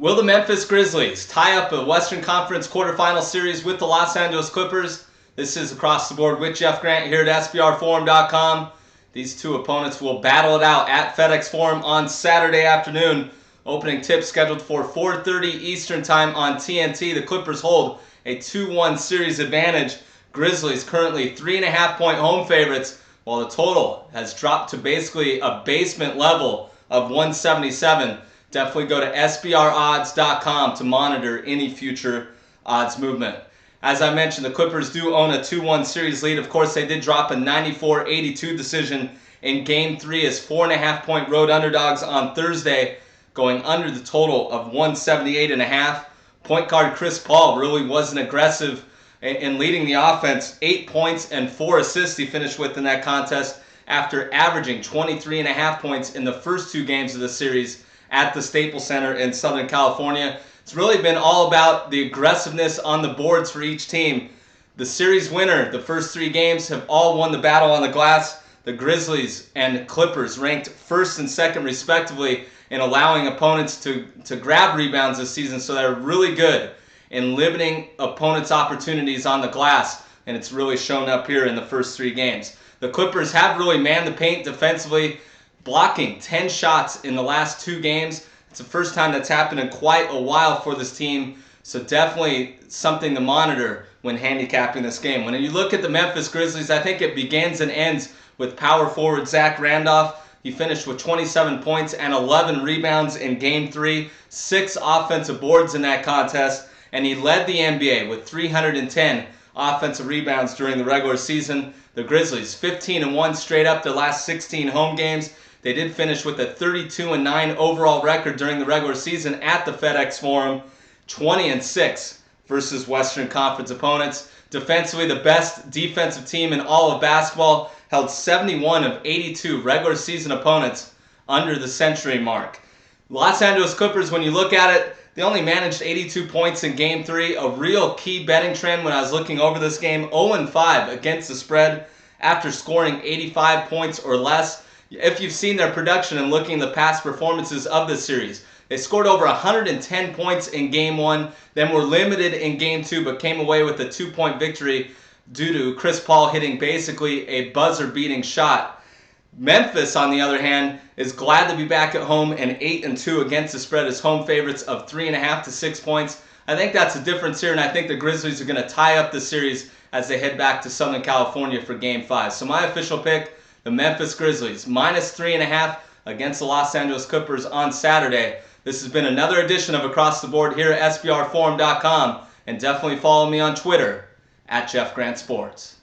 Will the Memphis Grizzlies tie up a Western Conference quarterfinal series with the Los Angeles Clippers? This is Across the Board with Jeff Grant here at SBRForum.com. These two opponents will battle it out at FedEx Forum on Saturday afternoon. Opening tip scheduled for 4:30 Eastern Time on TNT. The Clippers hold a 2-1 series advantage. Grizzlies currently 3.5-point home favorites, while the total has dropped to basically a basement level of 177. Definitely go to SBRodds.com to monitor any future odds movement. As I mentioned, the Clippers do own a 2-1 series lead. Of course, they did drop a 94-82 decision in Game 3 as 4.5-point road underdogs on Thursday, going under the total of 178.5. Point guard Chris Paul really wasn't aggressive in leading the offense. 8 points and 4 assists he finished with in that contest after averaging 23.5 points in the first 2 games of the series at the Staples Center in Southern California. It's really been all about the aggressiveness on the boards for each team. The series winner, the first 3 games, have all won the battle on the glass. The Grizzlies and Clippers ranked first and second respectively in allowing opponents to grab rebounds this season, so they're really good in limiting opponents' opportunities on the glass, and it's really shown up here in the first 3 games. The Clippers have really manned the paint defensively, blocking 10 shots in the last 2 games. It's the first time that's happened in quite a while for this team, so definitely something to monitor when handicapping this game. When you look at the Memphis Grizzlies, I think it begins and ends with power forward Zach Randolph. He finished with 27 points and 11 rebounds in Game 3, 6 offensive boards in that contest, and he led the NBA with 310 offensive rebounds during the regular season. The Grizzlies 15-1 straight up their last 16 home games. They did finish with a 32-9 overall record during the regular season at the FedEx Forum, 20-6 versus Western Conference opponents. Defensively, the best defensive team in all of basketball, held 71 of 82 regular season opponents under the century mark. Los Angeles Clippers, when you look at it, they only managed 82 points in Game 3, a real key betting trend when I was looking over this game. 0-5 against the spread after scoring 85 points or less. If you've seen their production and looking at the past performances of this series, they scored over 110 points in Game 1, then were limited in Game 2, but came away with a 2-point victory due to Chris Paul hitting basically a buzzer-beating shot. Memphis, on the other hand, is glad to be back at home and 8-2 against the spread as home favorites of 3.5 to 6 points. I think that's a difference here, and I think the Grizzlies are going to tie up the series as they head back to Southern California for Game 5. So my official pick, the Memphis Grizzlies, minus 3.5 against the Los Angeles Clippers on Saturday. This has been another edition of Across the Board here at SBRForum.com, and definitely follow me on Twitter at Jeff Grant Sports.